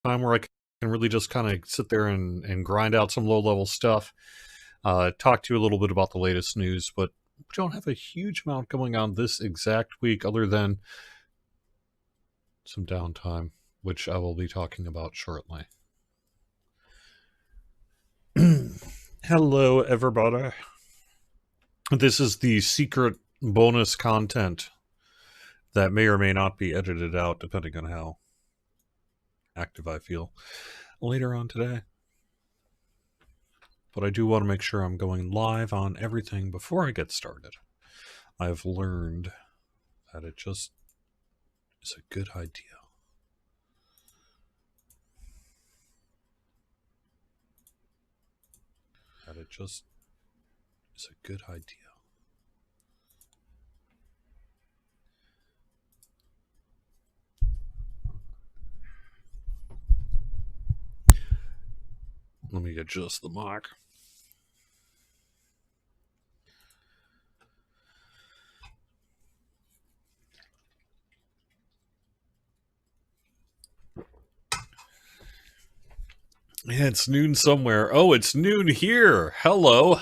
time where I can really just kind of sit there and grind out some low-level stuff, talk to you a little bit about the latest news, but we don't have a huge amount going on this exact week other than some downtime, which I will be talking about shortly. Hello, everybody. This is the secret bonus content that may or may not be edited out, depending on how active I feel later on today. But I do want to make sure I'm going live on everything before I get started. I've learned that it just is a good idea. That it just is a good idea. Let me adjust the mic. Yeah, it's noon somewhere. Oh, it's noon here. Hello.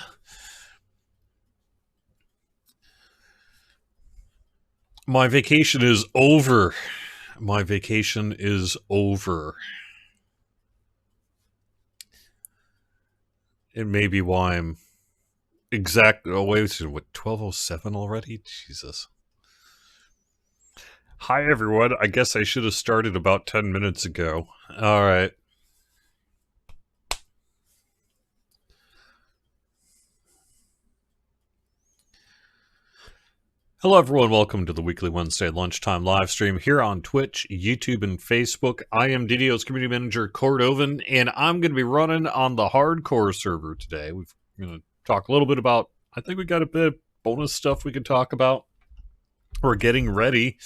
My vacation is over. My vacation is over. It may be why I'm oh, wait, what, 12:07 already? Jesus. Hi, everyone. I guess I should have started about 10 minutes ago. All right. Hello, everyone. Welcome to the weekly Wednesday lunchtime live stream here on Twitch, YouTube, and Facebook. I am DDO's Community Manager Cordovan, and I'm going to be running on the hardcore server today. We're going to talk a little bit about, I think we got a bit of bonus stuff we can talk about. We're getting ready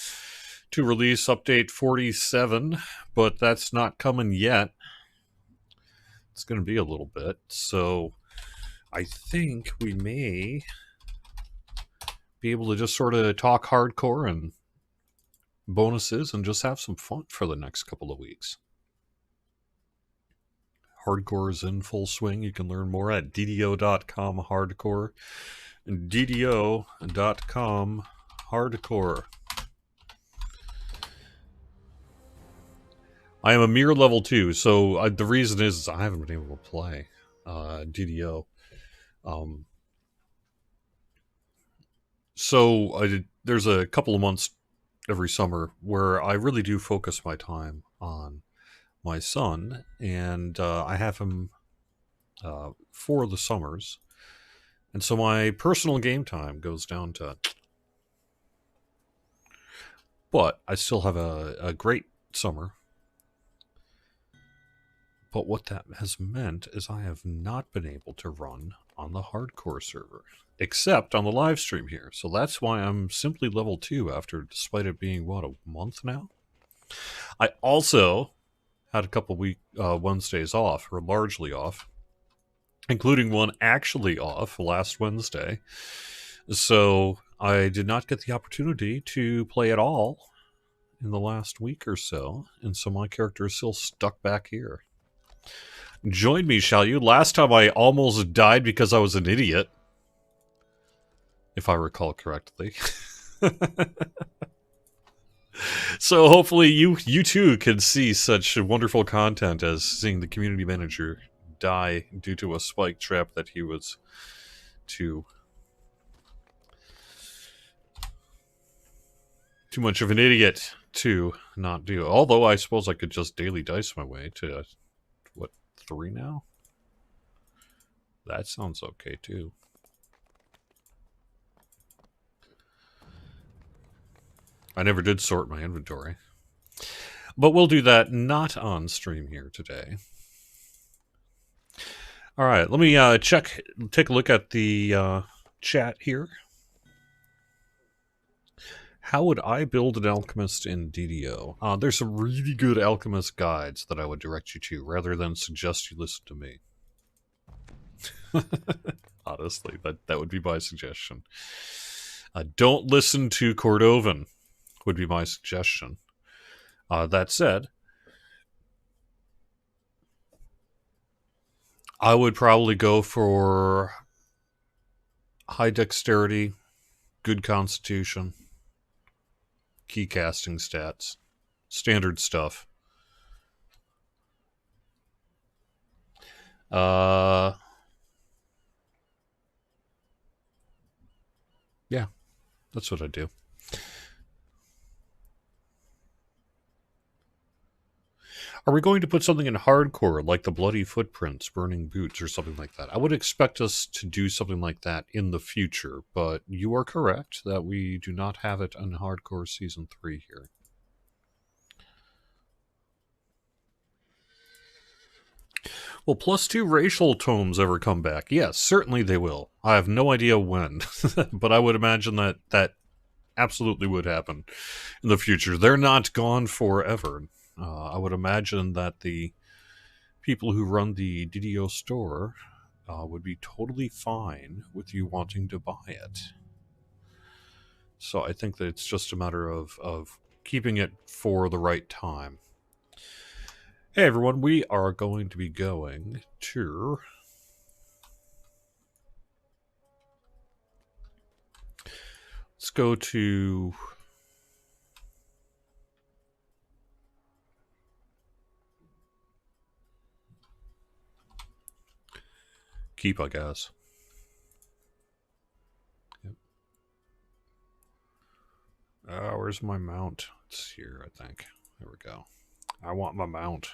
to release update 47, but that's not coming yet. It's going to be a little bit, so I think we may be able to just sort of talk hardcore and bonuses and just have some fun for the next couple of weeks. Hardcore is in full swing. You can learn more at DDO.com hardcore. DDO.com hardcore. I am a mere level 2, so the reason is I haven't been able to play DDO. There's a couple of months every summer where I really do focus my time on my son, and I have him for the summers. And so my personal game time goes down to... But I still have a great summer. But what that has meant is I have not been able to run on the hardcore server, except on the live stream here. So that's why I'm simply level 2 despite it being, what, a month now? I also had a couple Wednesdays off, or largely off, including one actually off last Wednesday. So I did not get the opportunity to play at all in the last week or so, and so my character is still stuck back here. Join me, shall you? Last time I almost died because I was an idiot, if I recall correctly. So hopefully you too can see such wonderful content as seeing the community manager die due to a spike trap that he was too much of an idiot to not do. Although I suppose I could just daily dice my way to, what, 3 now? That sounds okay too. I never did sort my inventory. But we'll do that not on stream here today. All right, let me take a look at the chat here. How would I build an alchemist in DDO? There's some really good alchemist guides that I would direct you to, rather than suggest you listen to me. Honestly, that would be my suggestion. Don't listen to Cordovan, would be my suggestion. That said, I would probably go for high dexterity, good constitution, key casting stats, standard stuff. Yeah, that's what I do. Are we going to put something in hardcore, like the bloody footprints, burning boots, or something like that? I would expect us to do something like that in the future, but you are correct that we do not have it in hardcore season 3 here. Will +2 racial tomes ever come back? Yes, certainly they will. I have no idea when, but I would imagine that that absolutely would happen in the future. They're not gone forever. I would imagine that the people who run the DDO store would be totally fine with you wanting to buy it. So I think that it's just a matter of keeping it for the right time. Hey everyone, we are going to be going to... Let's go to... Keep, I guess. Yep. Where's my mount? It's here, I think. There we go. I want my mount.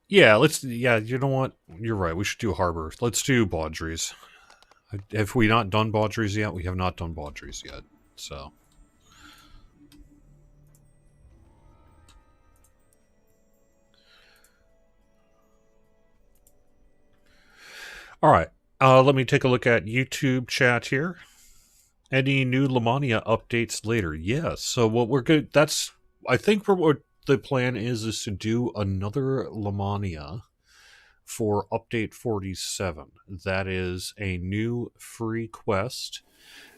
Yeah, you know what? You're right. We should do Harbor. Let's do Baudry's. Have we not done Baudry's yet? We have not done Baudry's yet, so... Alright, let me take a look at YouTube chat here. Any new Lemonia updates later? Yes, so what we're good... That's... I think what the plan is to do another Lemonia for update 47. That is a new free quest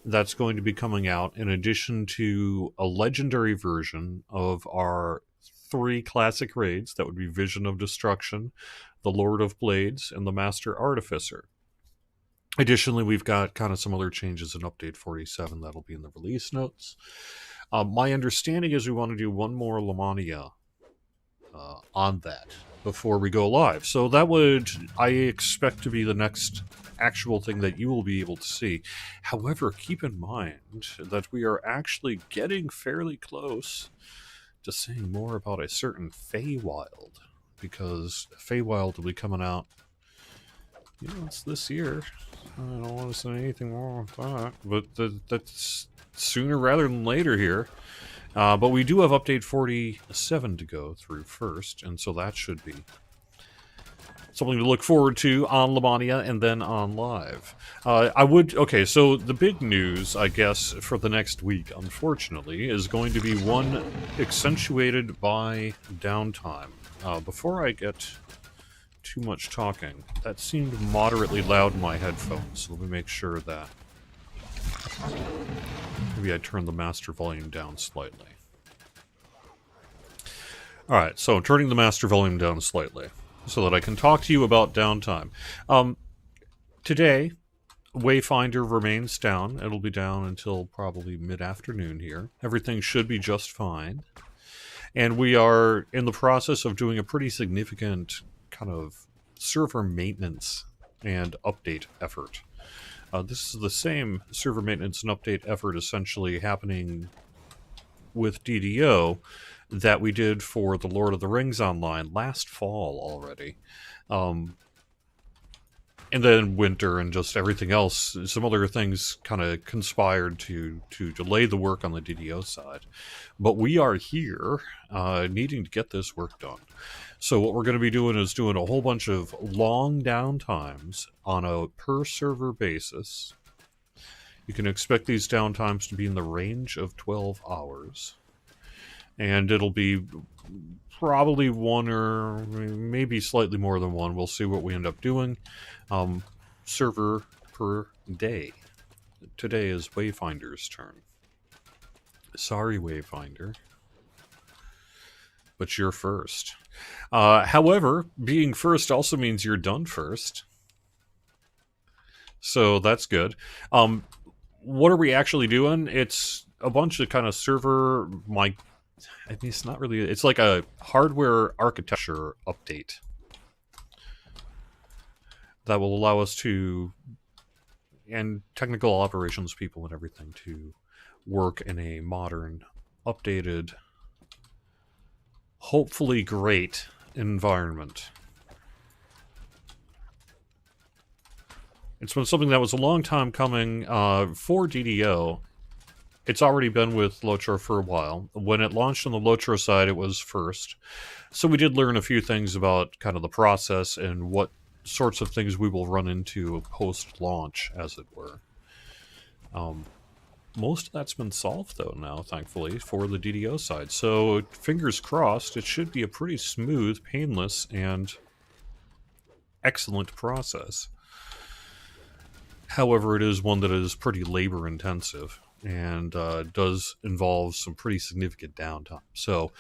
that's going to be coming out in addition to a legendary version of our 3 classic raids. That would be Vision of Destruction, the Lord of Blades, and the Master Artificer. Additionally, we've got kind of some other changes in update 47 that'll be in the release notes. My understanding is we want to do one more Lemonia on that before we go live. So that would, I expect, to be the next actual thing that you will be able to see. However, keep in mind that we are actually getting fairly close to saying more about a certain Feywild, because Feywild will be coming out, you know, it's this year. I don't want to say anything more about that, but that's sooner rather than later here. But we do have update 47 to go through first, and so that should be something to look forward to on Lemonia and then on live. Okay, so the big news, I guess, for the next week, unfortunately, is going to be one accentuated by downtime. Before I get too much talking, that seemed moderately loud in my headphones, so let me make sure that... Maybe I turn the master volume down slightly. Alright, so turning the master volume down slightly, so that I can talk to you about downtime. Today, Wayfinder remains down. It'll be down until probably mid-afternoon here. Everything should be just fine. And we are in the process of doing a pretty significant kind of server maintenance and update effort. This is the same server maintenance and update effort essentially happening with DDO that we did for the Lord of the Rings Online last fall already. And then winter and just everything else, some other things kind of conspired to delay the work on the DDO side. But we are here needing to get this work done. So what we're going to be doing is doing a whole bunch of long downtimes on a per server basis. You can expect these downtimes to be in the range of 12 hours. And it'll be probably one or maybe slightly more than one. We'll see what we end up doing. Server per day. Today is Wayfinder's turn. Sorry, Wayfinder. but you're first. However, being first also means you're done first. So that's good. What are we actually doing? It's a bunch of kind of server, I mean, it's not really, it's like a hardware architecture update that will allow us to, and technical operations people and everything, to work in a modern, updated, hopefully great environment. It's been something that was a long time coming for DDO. It's already been with Lotra for a while. When it launched on the Lotra side, it was first. So we did learn a few things about kind of the process and what sorts of things we will run into post-launch, as it were. Most of that's been solved, though, now, thankfully, for the DDO side. So, fingers crossed, it should be a pretty smooth, painless, and excellent process. However, it is one that is pretty labor-intensive and does involve some pretty significant downtime. So,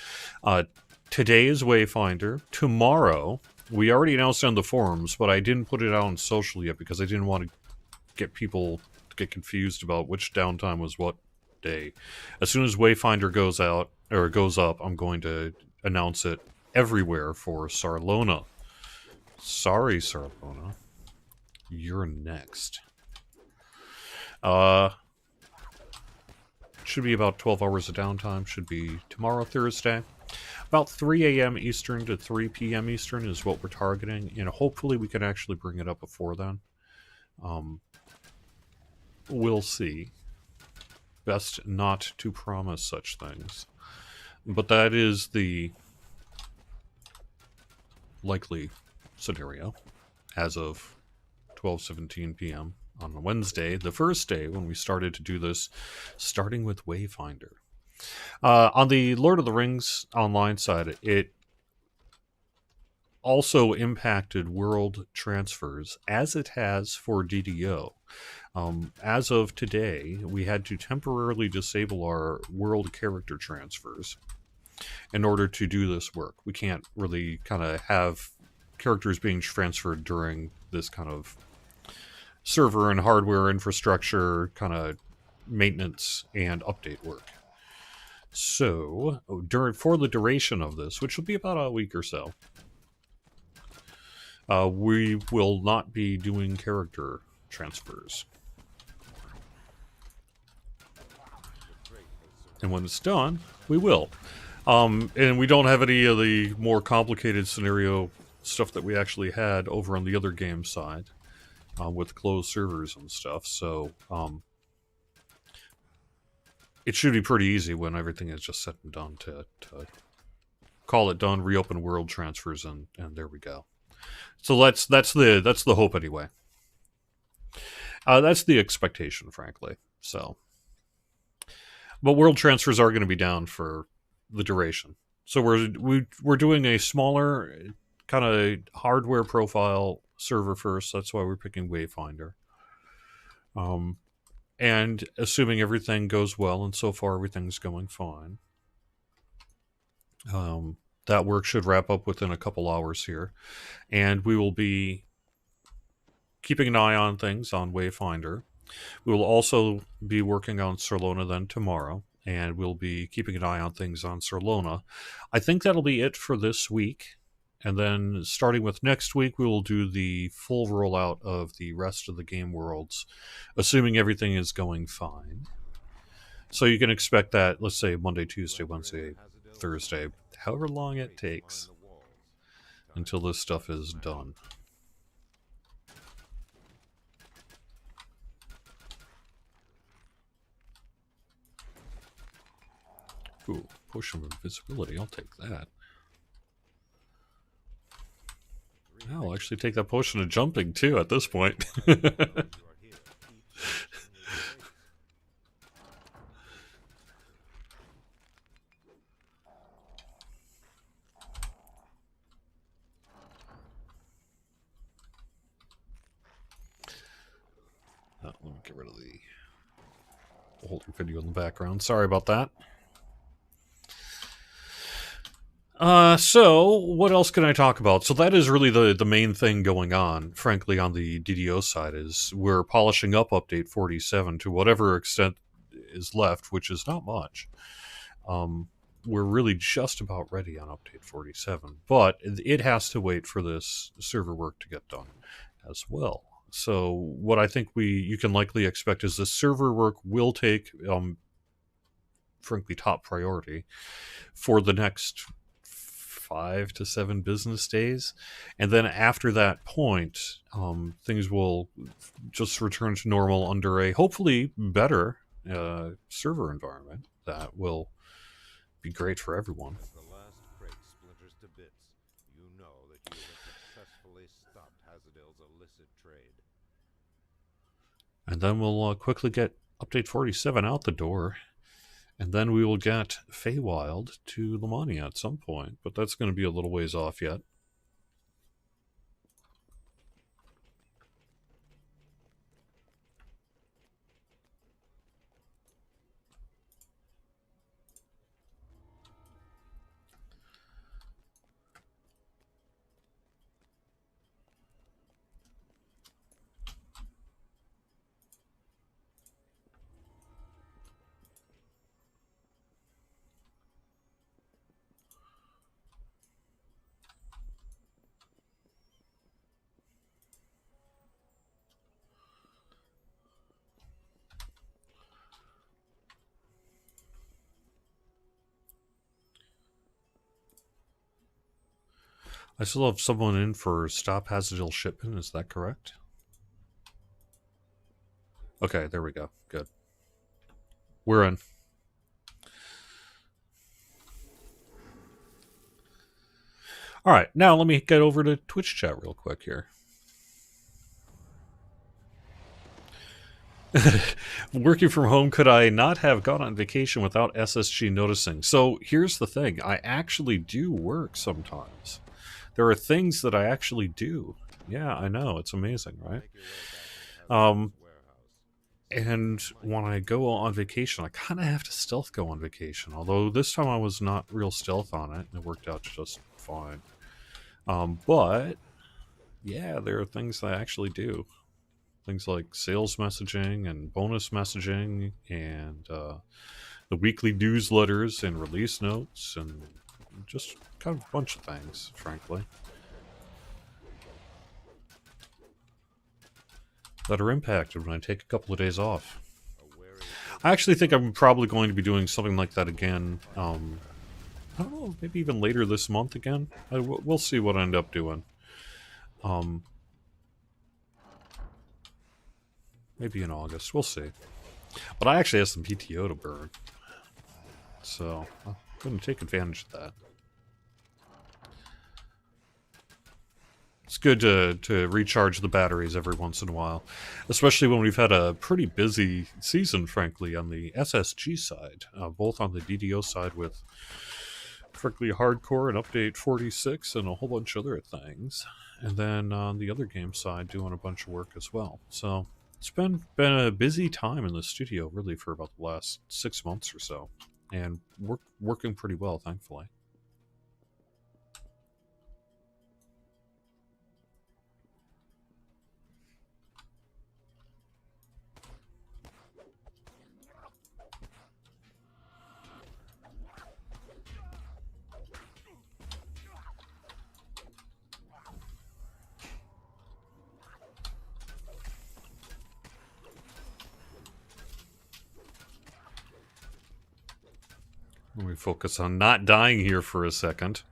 today is Wayfinder. Tomorrow, we already announced on the forums, but I didn't put it out on social yet because I didn't want to get people to get confused about which downtime was what day. As soon as Wayfinder goes out, or goes up, I'm going to announce it everywhere for Sarlona. Sorry, Sarlona. You're next. Should be about 12 hours of downtime. Should be tomorrow, Thursday. About 3 a.m. Eastern to 3 p.m. Eastern is what we're targeting, and hopefully we can actually bring it up before then. We'll see. Best not to promise such things. But that is the likely scenario as of 12:17 p.m. on Wednesday, the first day when we started to do this, starting with Wayfinder. On the Lord of the Rings online side, it also impacted world transfers, as it has for DDO. As of today, we had to temporarily disable our world character transfers in order to do this work. We can't really kind of have characters being transferred during this kind of server and hardware infrastructure kind of maintenance and update work. So, for the duration of this, which will be about a week or so, we will not be doing character transfers. And when it's done, we will. And we don't have any of the more complicated scenario stuff that we actually had over on the other game side with closed servers and stuff. So it should be pretty easy when everything is just set and done to call it done, reopen world transfers, and there we go. So that's the hope anyway. That's the expectation, frankly. So, but world transfers are going to be down for the duration. So we're doing a smaller kind of hardware profile server first. That's why we're picking Wayfinder. And assuming everything goes well, and so far everything's going fine, that work should wrap up within a couple hours here. And we will be keeping an eye on things on Wayfinder. We will also be working on Sarlona then tomorrow, and we'll be keeping an eye on things on Sarlona. I think that'll be it for this week. And then starting with next week, we will do the full rollout of the rest of the game worlds, assuming everything is going fine. So you can expect that, let's say, Monday, Tuesday, Wednesday, Thursday, however long it takes until this stuff is done. Ooh, potion of invisibility, I'll take that. I'll actually take that potion of jumping, too, at this point. Let me get rid of the older video in the background. Sorry about that. So what else can I talk about? So that is really the main thing going on, frankly, on the DDO side is we're polishing up update 47 to whatever extent is left, which is not much. Um, we're really just about ready on update 47, but it has to wait for this server work to get done as well. So what I think you can likely expect is the server work will take, frankly, top priority for the next 5 to 7 business days, and then after that point, things will just return to normal under a hopefully better server environment that will be great for everyone. The last crate splinters to bits. You know that you have successfully stopped Hazadil's illicit trade. And then we'll quickly get update 47 out the door, and then we will get Feywild to Lemonia at some point, but that's going to be a little ways off yet. I still have someone in for Stop Hazardil shipment, is that correct? Okay, there we go. Good. We're in. All right, now let me get over to Twitch chat real quick here. Working from home, could I not have gone on vacation without SSG noticing? So here's the thing. I actually do work sometimes. There are things that I actually do. Yeah, I know. It's amazing, right? And when I go on vacation, I kind of have to stealth go on vacation. Although this time I was not real stealth on it, and it worked out just fine. But, yeah, there are things that I actually do. Things like sales messaging and bonus messaging and the weekly newsletters and release notes and just kind of a bunch of things, frankly, that are impacted when I take a couple of days off. I actually think I'm probably going to be doing something like that again. I don't know, maybe even later this month again. We'll see what I end up doing. Maybe in August. We'll see. But I actually have some PTO to burn. So I'm going to take advantage of that. It's good to recharge the batteries every once in a while. Especially when we've had a pretty busy season, frankly, on the SSG side. Both on the DDO side with, frankly, Hardcore and Update 46 and a whole bunch of other things. And then on the other game side, doing a bunch of work as well. So it's been a busy time in the studio, really, for about the last 6 months or so. And working pretty well, thankfully. Let me focus on not dying here for a second.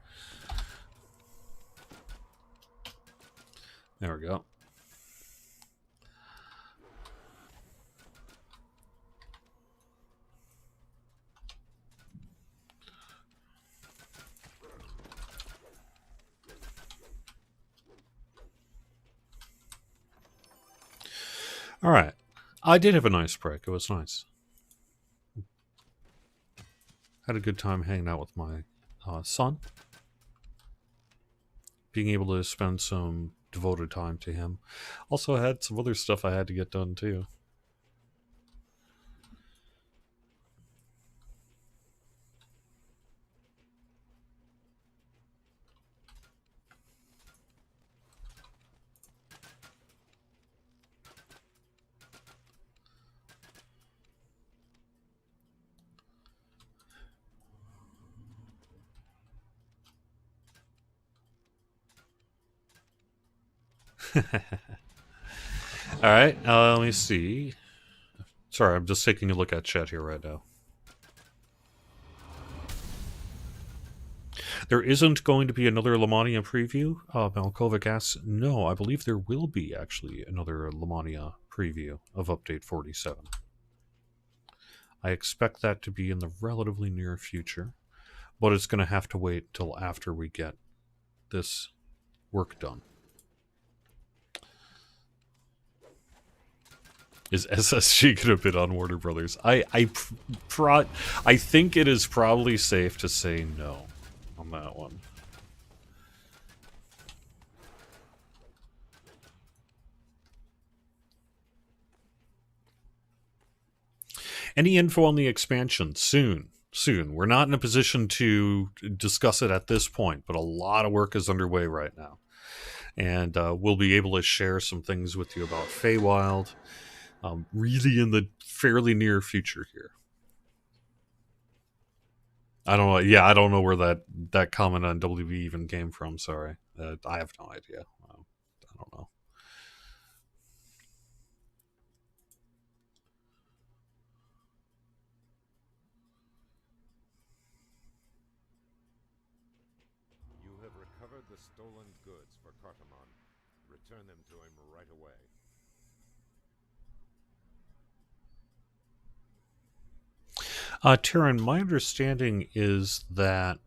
There we go. All right. I did have a nice break. It was nice. Had a good time hanging out with my son. Being able to spend some devoted time to him. Also had some other stuff I had to get done too. Alright, let me see. Sorry, I'm just taking a look at chat here right now. There isn't going to be another Lemonia preview. Malkovic asks, no, I believe there will be actually another Lemonia preview of Update 47. I expect that to be in the relatively near future, but it's going to have to wait till after we get this work done. Is SSG going to bid on Warner Brothers? I think it is probably safe to say no on that one. Any info on the expansion? Soon. We're not in a position to discuss it at this point, but a lot of work is underway right now. And we'll be able to share some things with you about Feywild really in the fairly near future here. I don't know. Yeah, I don't know where that comment on WB even came from. Sorry. I have no idea. I don't know. You have recovered the stolen goods for Cartamon. Return them to him right away. Taryn, my understanding is that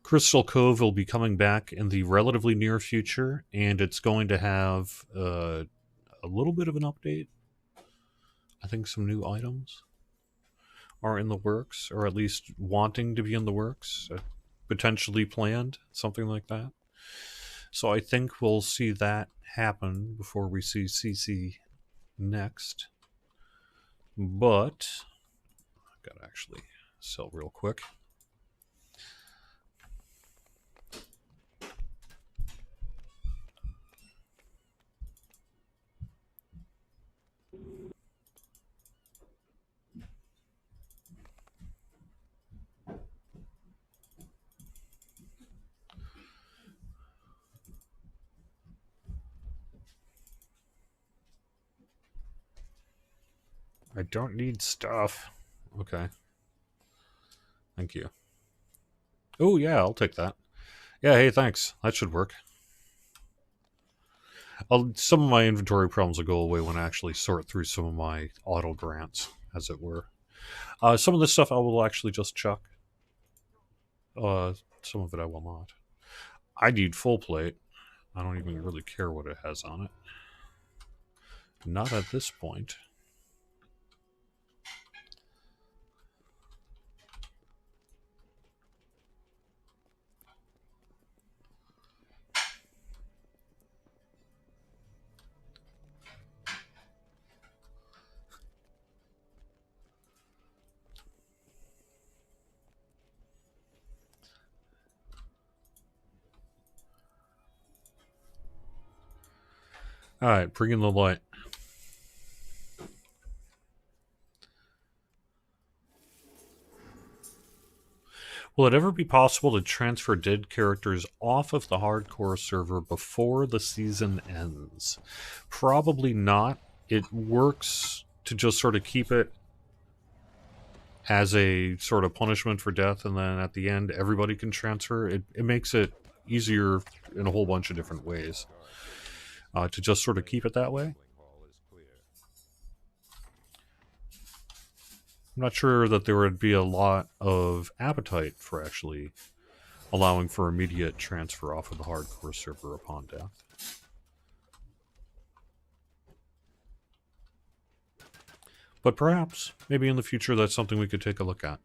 Crystal Cove will be coming back in the relatively near future, and it's going to have a little bit of an update. I think some new items are in the works, or at least wanting to be in the works, potentially planned, something like that. So I think we'll see that happen before we see CC next. But I've got to actually sell real quick. I don't need stuff. Okay. Thank you. Oh, yeah, I'll take that. Yeah, hey, thanks. That should work. Some of my inventory problems will go away when I actually sort through some of my auto grants, as it were. Some of this stuff I will actually just chuck. Some of it I will not. I need full plate. I don't even really care what it has on it. Not at this point. Alright, bring in the light. Will it ever be possible to transfer dead characters off of the hardcore server before the season ends? Probably not. It works to just sort of keep it as a sort of punishment for death, and then at the end everybody can transfer. It makes it easier in a whole bunch of different ways to just sort of keep it that way. I'm not sure that there would be a lot of appetite for actually allowing for immediate transfer off of the hardcore server upon death. But perhaps, maybe in the future, that's something we could take a look at.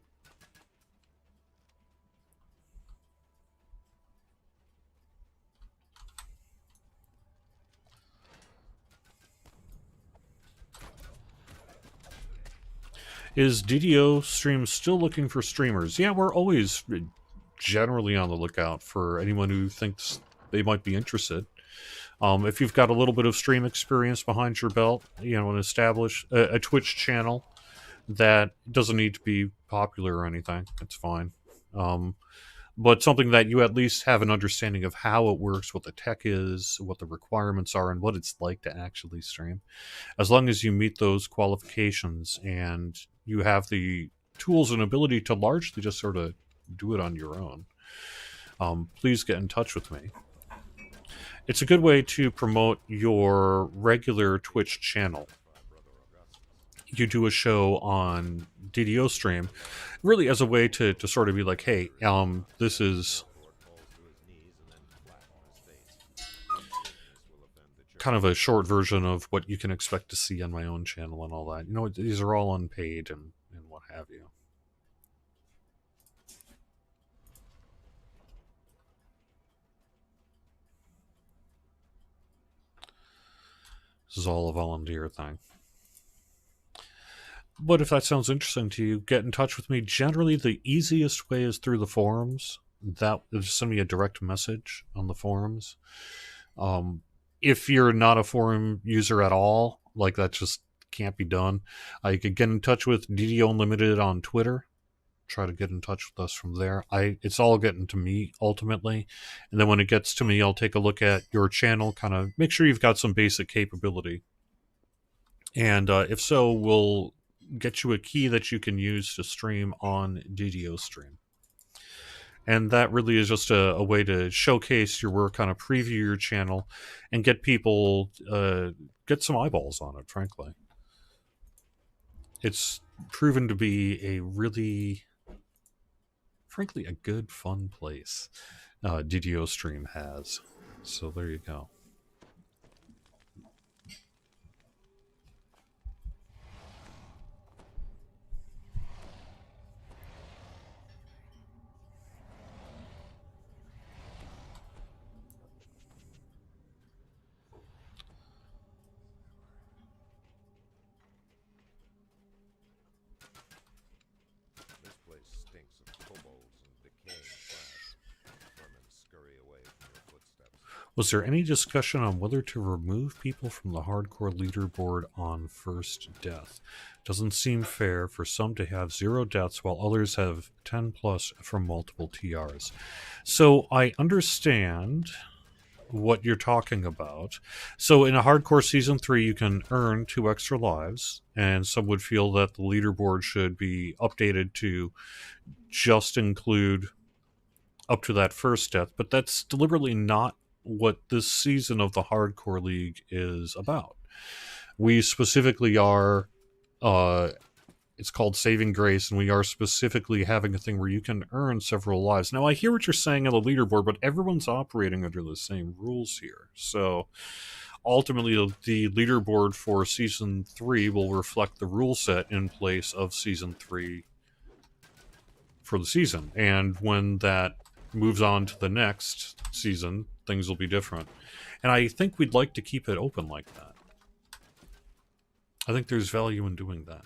Is DDO Stream still looking for streamers? Yeah, we're always generally on the lookout for anyone who thinks they might be interested. If you've got a little bit of stream experience behind your belt, you know, and establish a Twitch channel that doesn't need to be popular or anything, it's fine. but something that you at least have an understanding of how it works, what the tech is, what the requirements are, and what it's like to actually stream. As long as you meet those qualifications and you have the tools and ability to largely just sort of do it on your own, please get in touch with me. It's a good way to promote your regular Twitch channel. You do a show on DDO stream, really as a way to sort of be like, hey, this is kind of a short version of what you can expect to see on my own channel and all that. You know, these are all unpaid and what have you. This is all a volunteer thing. But if that sounds interesting to you, get in touch with me. Generally, the easiest way is through the forums. That just send me a direct message on the forums. If you're not a forum user at all, like that just can't be done, you could get in touch with DDO Unlimited on Twitter. Try to get in touch with us from there. It's all getting to me ultimately, and then when it gets to me, I'll take a look at your channel, kind of make sure you've got some basic capability, and if so, we'll get you a key that you can use to stream on DDO Stream. And that really is just a way to showcase your work, kind of preview your channel, and get people, get some eyeballs on it, frankly. It's proven to be a really, frankly, a good, fun place DDO Stream has. So there you go. Was there any discussion on whether to remove people from the hardcore leaderboard on first death? Doesn't seem fair for some to have 0 deaths while others have 10 plus from multiple TRs. So I understand what you're talking about. So in a hardcore season 3, you can earn 2 extra lives, and some would feel that the leaderboard should be updated to just include up to that first death, but that's deliberately not what this season of the Hardcore League is about. We specifically are, it's called Saving Grace, and we are specifically having a thing where you can earn several lives. Now, I hear what you're saying on the leaderboard, but everyone's operating under the same rules here. So, ultimately, the leaderboard for Season 3 will reflect the rule set in place of Season 3 for the season. And when that moves on to the next season, things will be different. And I think we'd like to keep it open like that. I think there's value in doing that.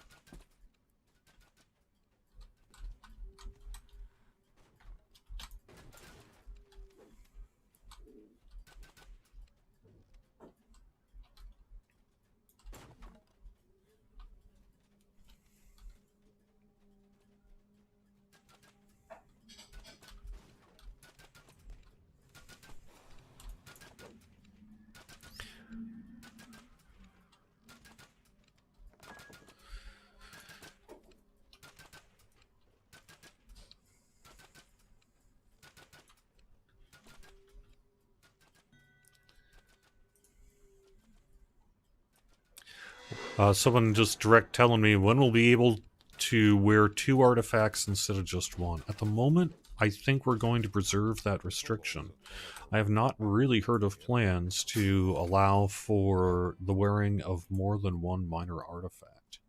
Someone just direct telling me when we'll be able to wear 2 artifacts instead of just 1. At the moment, I think we're going to preserve that restriction. I have not really heard of plans to allow for the wearing of more than 1 minor artifact.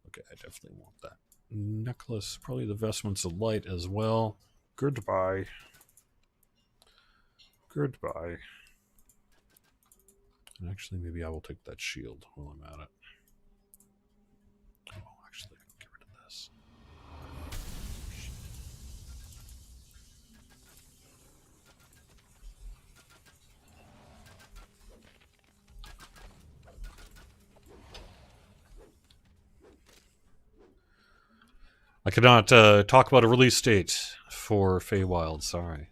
Okay, I definitely want that. Necklace, probably the Vestments of Light as well. Goodbye. Goodbye. And actually, maybe I will take that shield while I'm at it. Oh, actually, I can get rid of this. Shit. I cannot talk about a release date for Feywild, sorry.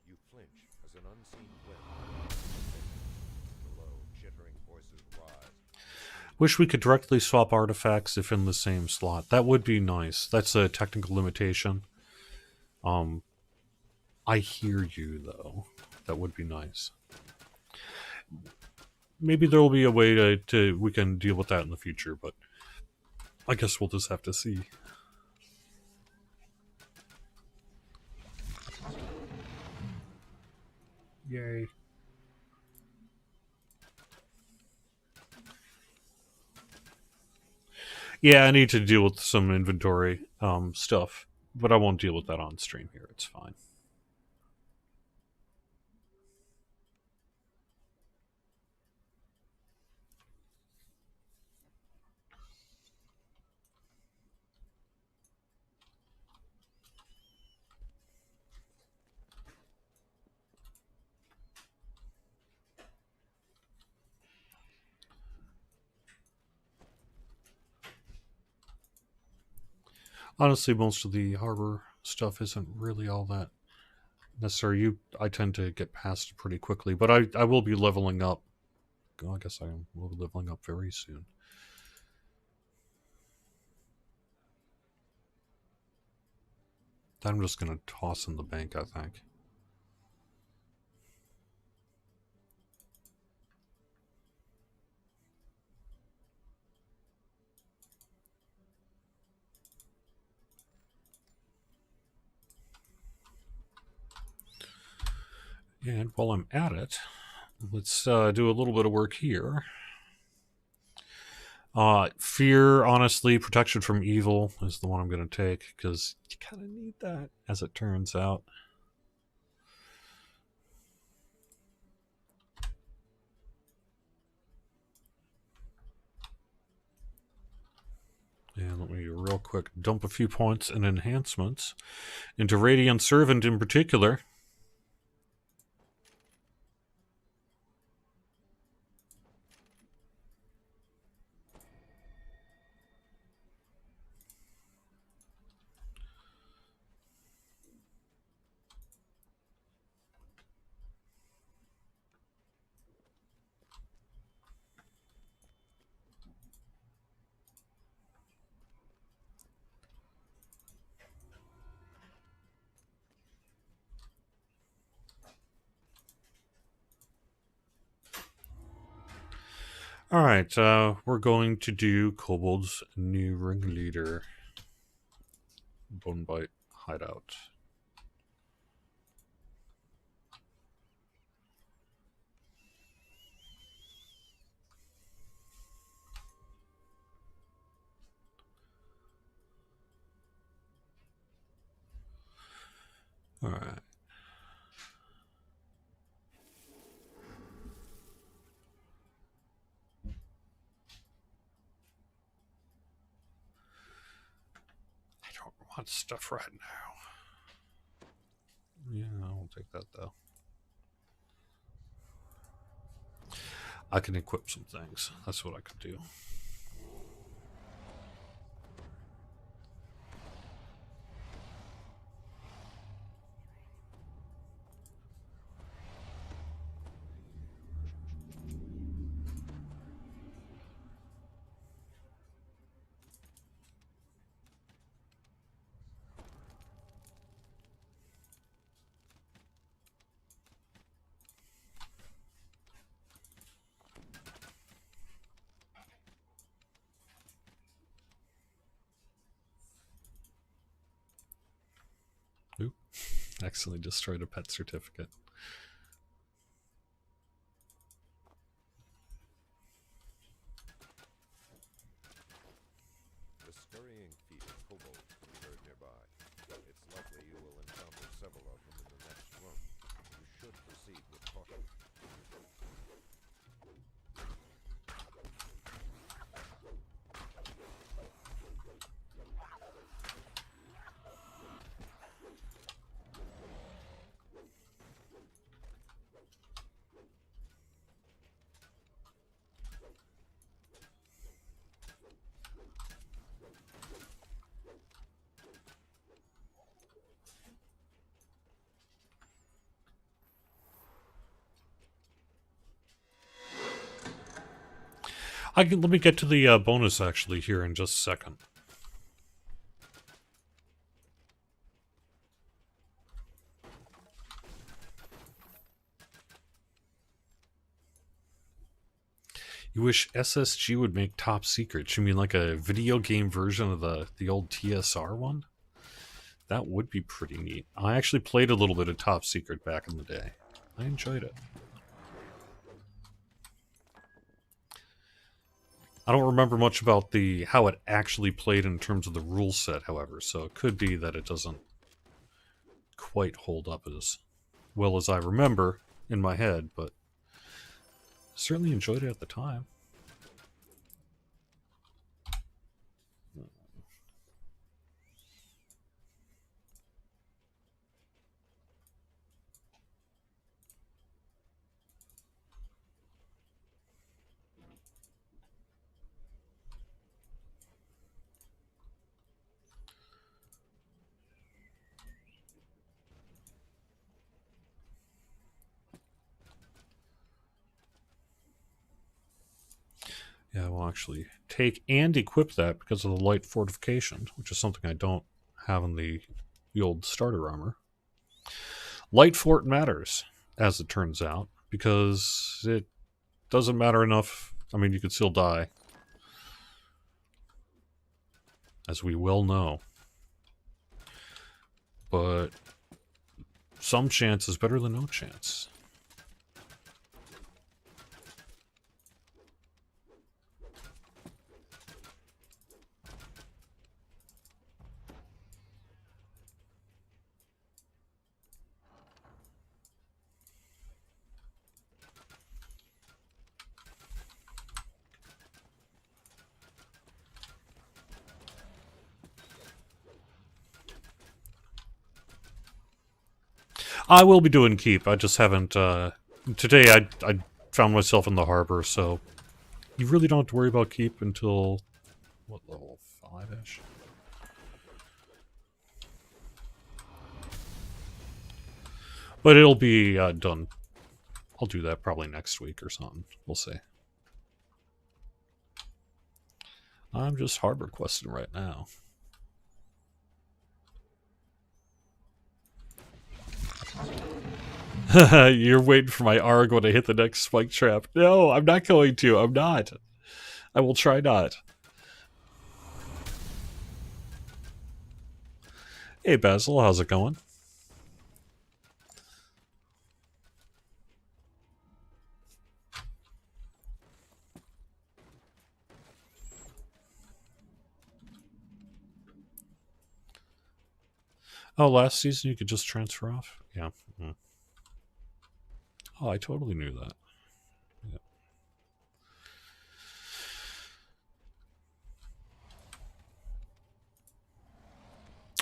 You flinch as an unseen web. Below, chittering voices rise. Wish we could directly swap artifacts if in the same slot. That would be nice. That's a technical limitation. I hear you, though. That would be nice. Maybe there will be a way to we can deal with that in the future, but I guess we'll just have to see. Yay. Yeah, I need to deal with some inventory stuff, but I won't deal with that on stream here. It's fine. Honestly, most of the harbor stuff isn't really all that necessary. I tend to get past it pretty quickly, but I will be leveling up. I guess I will be leveling up very soon. I'm just going to toss in the bank, I think. And while I'm at it, let's do a little bit of work here. Fear, honestly, protection from evil is the one I'm going to take, because you kind of need that, as it turns out. And let me real quick dump a few points and enhancements into Radiant Servant in particular. Alright, we're going to do Kobold's new ringleader. Bonebite hideout. Alright. I don't want stuff right now. Yeah, I'll take that though. I can equip some things. That's what I could do. Oop. Accidentally destroyed a pet certificate. The scurrying feet of kobolds can be heard nearby. It's likely you will encounter several of them in the next room. You should proceed with caution. Let me get to the bonus actually here in just a second. You wish SSG would make Top Secret? You mean like a video game version of the old TSR one? That would be pretty neat. I actually played a little bit of Top Secret back in the day. I enjoyed it. I don't remember much about how it actually played in terms of the rule set, however, so it could be that it doesn't quite hold up as well as I remember in my head, but certainly enjoyed it at the time. Yeah, we'll actually take and equip that because of the light fortification, which is something I don't have in the old starter armor. Light fort matters, as it turns out, because it doesn't matter enough. I mean, you could still die, as we well know. But some chance is better than no chance. I will be doing keep. I just haven't. Today I found myself in the harbor, so you really don't have to worry about keep until what, level 5-ish? But it'll be done. I'll do that probably next week or something. We'll see. I'm just harbor questing right now. You're waiting for my Argo to hit the next spike trap. No, I'm not going to. I'm not. I will try not. Hey, Basil, how's it going? Oh, last season you could just transfer off? Yeah. Mm. Oh, I totally knew that. Yeah.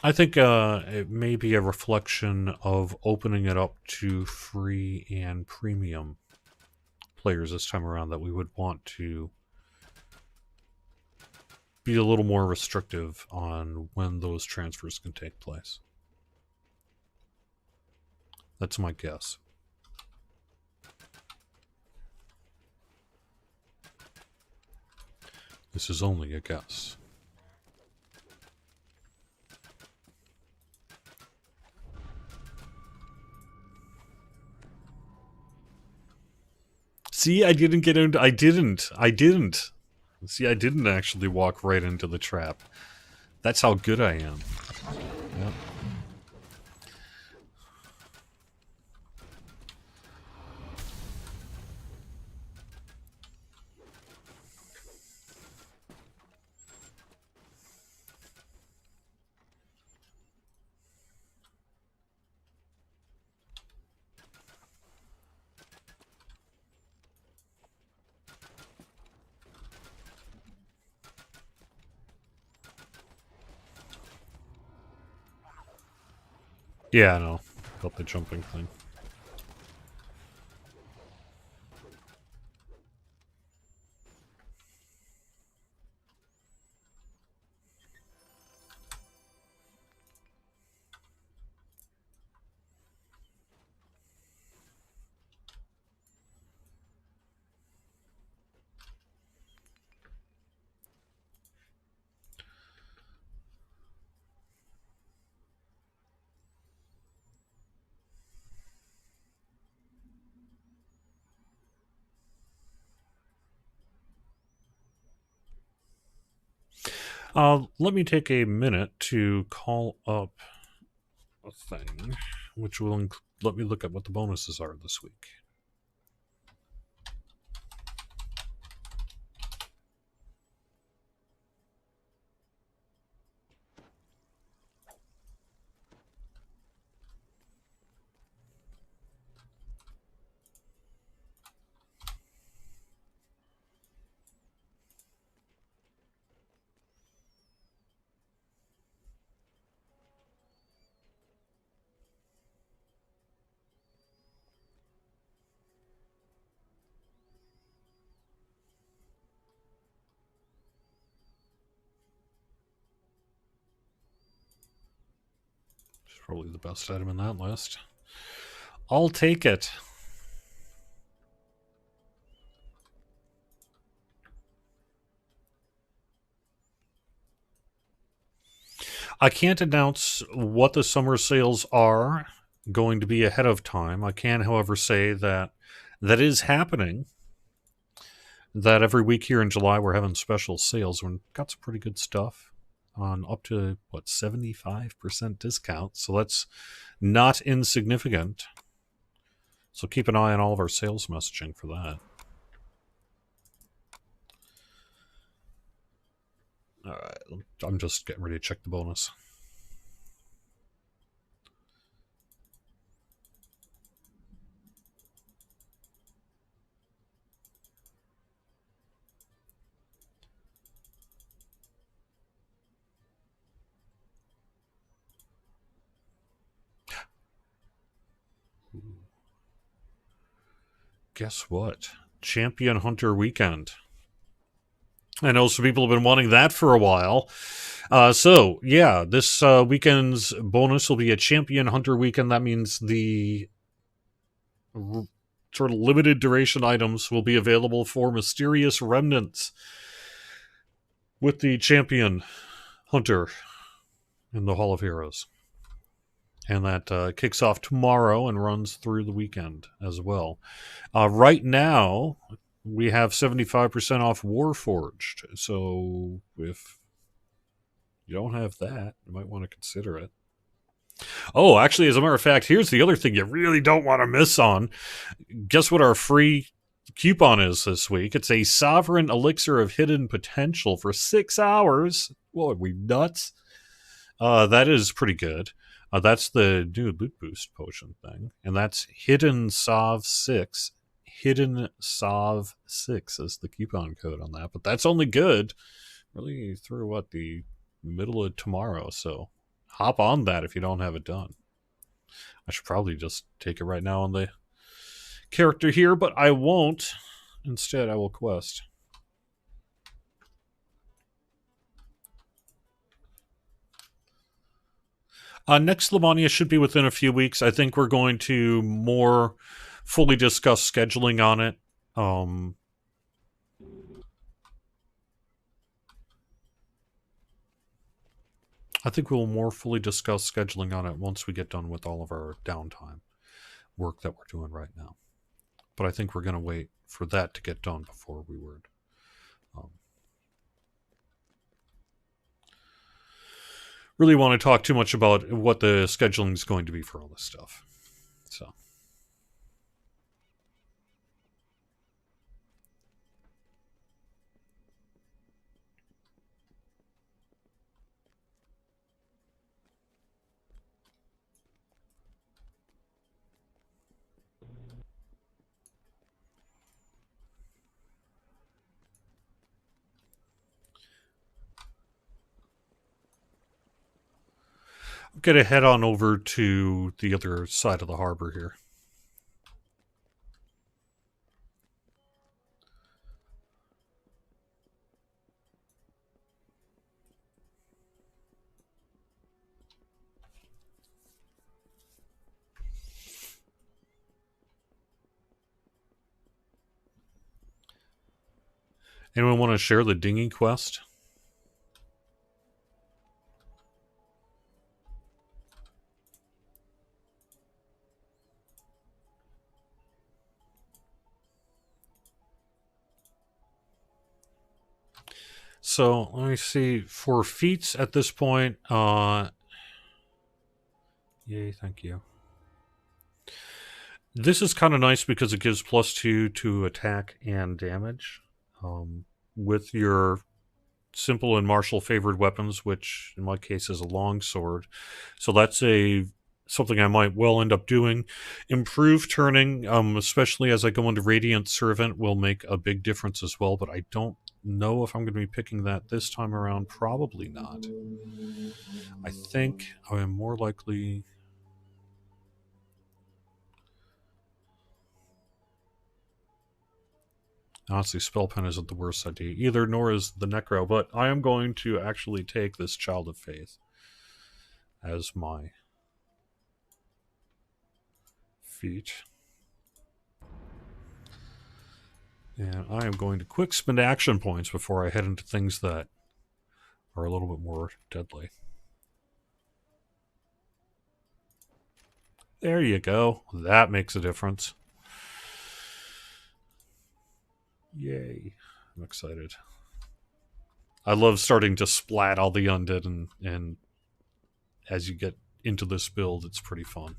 I think it may be a reflection of opening it up to free and premium players this time around that we would want to be a little more restrictive on when those transfers can take place. That's my guess. This is only a guess. See, I didn't get into... I didn't. See, I didn't actually walk right into the trap. That's how good I am. Yep. Yeah, I know. Got the jumping thing. Let me take a minute to call up a thing, which will let me look at what the bonuses are this week. It's probably the best item in that list. I'll take it. I can't announce what the summer sales are going to be ahead of time. I can, however, say that that is happening. That every week here in July we're having special sales. We've got some pretty good stuff on up to, 75% discount. So that's not insignificant. So keep an eye on all of our sales messaging for that. All right, I'm just getting ready to check the bonus. Guess what? Champion Hunter Weekend. I know some people have been wanting that for a while. So, yeah, this weekend's bonus will be a Champion Hunter Weekend. That means the sort of limited duration items will be available for Mysterious Remnants with the Champion Hunter in the Hall of Heroes. And that kicks off tomorrow and runs through the weekend as well. Right now, we have 75% off Warforged. So if you don't have that, you might want to consider it. Oh, actually, as a matter of fact, here's the other thing you really don't want to miss on. Guess what our free coupon is this week? It's a Sovereign Elixir of Hidden Potential for 6 hours. What, are we nuts? That is pretty good. That's the new loot boost potion thing. And that's Hidden Sov 6. Hidden Sov 6 is the coupon code on that. But that's only good really through, the middle of tomorrow. So hop on that if you don't have it done. I should probably just take it right now on the character here, but I won't. Instead, I will quest. Next Lemonia should be within a few weeks. I think we're going to more fully discuss scheduling on it. I think we'll more fully discuss scheduling on it once we get done with all of our downtime work that we're doing right now. But I think we're going to wait for that to get done before we would really want to talk too much about what the scheduling is going to be for all this stuff. So. I'm going to head on over to the other side of the harbor here. Anyone want to share the dinghy quest? So let me see. For feats at this point, yay, thank you. This is kind of nice because it gives +2 to attack and damage. With your simple and martial favored weapons, which in my case is a longsword. So that's something I might well end up doing. Improved turning, especially as I go into Radiant Servant, will make a big difference as well, but I don't know if I'm going to be picking that this time around. Probably not. I think I am more likely. Honestly, Spell Pen isn't the worst idea either, nor is the Necro, but I am going to actually take this Child of Faith as my feat. And I am going to quick spend action points before I head into things that are a little bit more deadly. There you go. That makes a difference. Yay. I'm excited. I love starting to splat all the undead, and as you get into this build, it's pretty fun.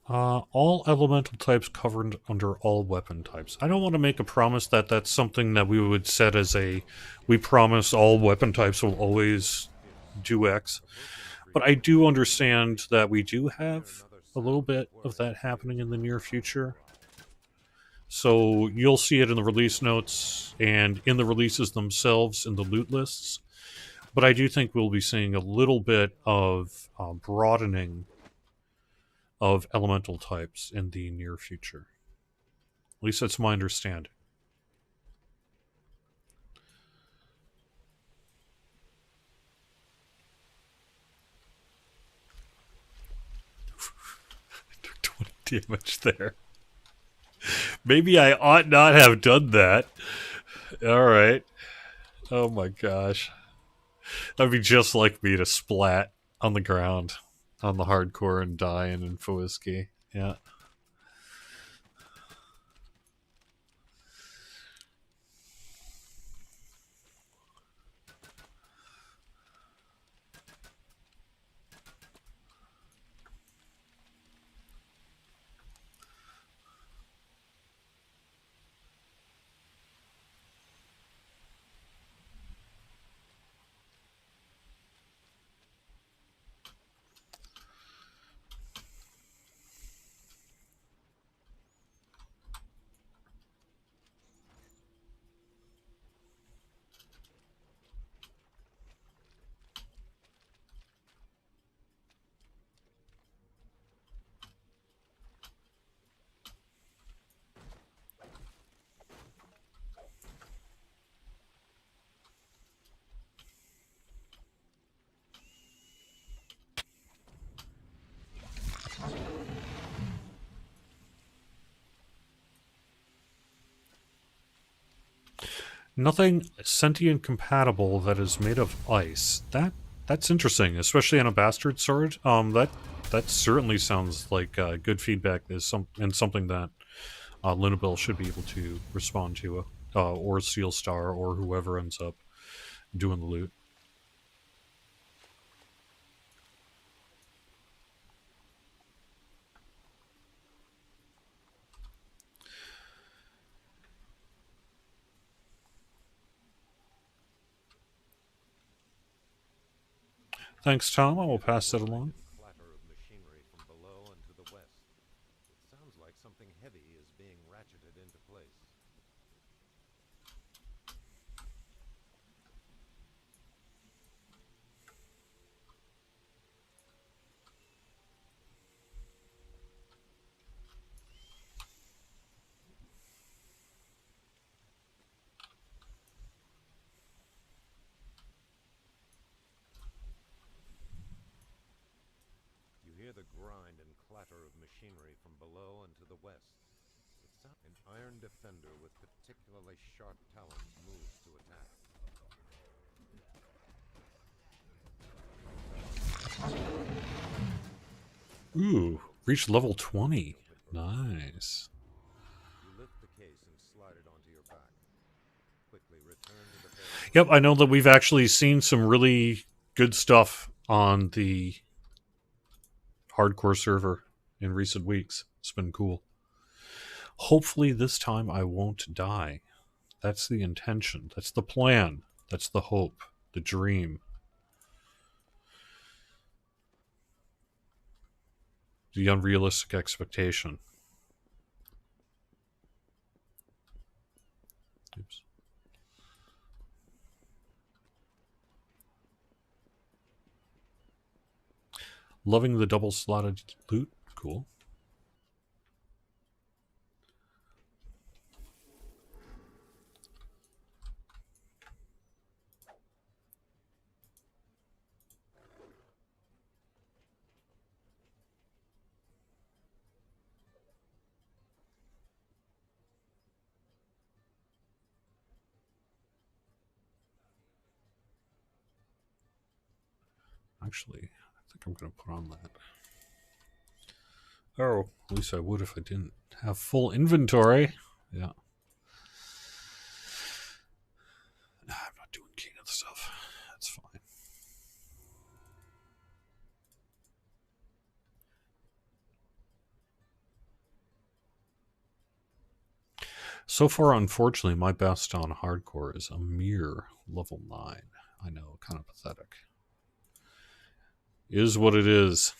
All elemental types covered under all weapon types. I don't want to make a promise that that's something that we would set as we promise all weapon types will always do X. But I do understand that we do have a little bit of that happening in the near future. So you'll see it in the release notes and in the releases themselves in the loot lists. But I do think we'll be seeing a little bit of broadening of elemental types in the near future. At least that's my understanding. 20 damage there. Maybe I ought not have done that. Alright. Oh my gosh. That'd be just like me to splat on the ground on the hardcore and die in Infoisky. Yeah. Nothing sentient compatible that is made of ice. That's interesting, especially on a bastard sword. That certainly sounds like good feedback. Is something that Linabel should be able to respond to, or Seal Star, or whoever ends up doing the loot. Thanks, Tom. I will pass that along. Clatter of machinery from below and to the west. It sounds like something heavy is being ratcheted into place. You hear the grind and clatter of machinery from below and to the west. It's an iron defender with particularly sharp talons moves to attack. Ooh, reached level 20. Nice. You lift the case and slide it onto your back. Quickly return to the ferry. Yep, I know that we've actually seen some really good stuff on the hardcore server in recent weeks. It's been cool. Hopefully this time I won't die. That's the intention. That's the plan. That's the hope. The dream. The unrealistic expectation. Oops. Loving the double-slotted loot. Cool. Actually, I think I'm going to put on that. Oh, at least I would if I didn't have full inventory. Yeah. Nah, I'm not doing Keenan stuff. That's fine. So far, unfortunately, my best on hardcore is a mere level 9. I know, kind of pathetic. Is what it is.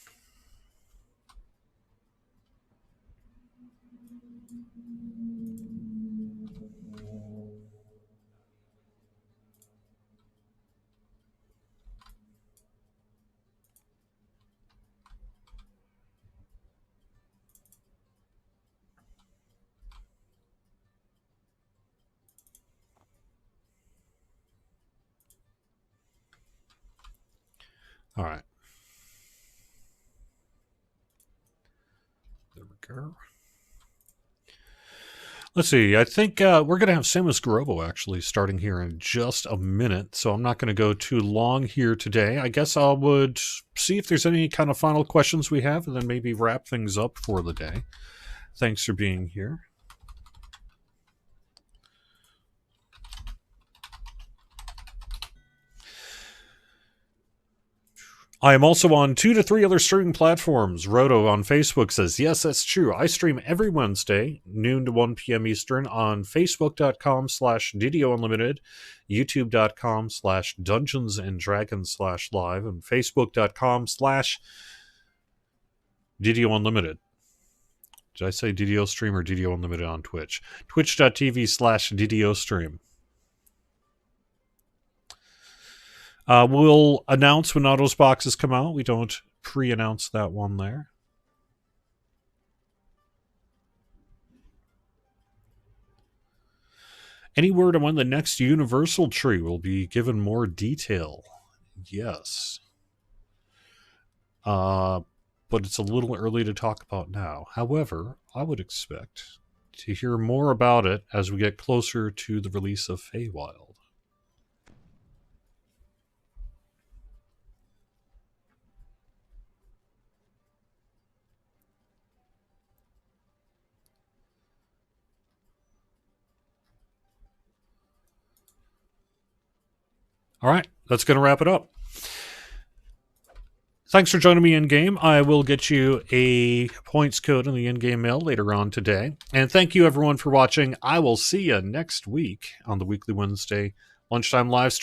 All right. There we go. Let's see. I think we're going to have Samus Garobo actually starting here in just a minute, so I'm not going to go too long here today. I guess I would see if there's any kind of final questions we have, and then maybe wrap things up for the day. Thanks for being here. I am also on 2 to 3 other streaming platforms. Roto on Facebook says, yes, that's true. I stream every Wednesday, noon to 1 p.m. Eastern, on facebook.com/DDO Unlimited, youtube.com/Dungeons and Dragons/live, and facebook.com/DDO Unlimited. Did I say DDO Stream or DDO Unlimited on Twitch? Twitch.tv/DDO Stream. We'll announce when Auto's boxes come out. We don't pre-announce that one there. Any word on when the next Universal tree will be given more detail? Yes. But it's a little early to talk about now. However, I would expect to hear more about it as we get closer to the release of Feywild. All right, that's going to wrap it up. Thanks for joining me in-game. I will get you a points code in the in-game mail later on today. And thank you, everyone, for watching. I will see you next week on the Weekly Wednesday Lunchtime live stream.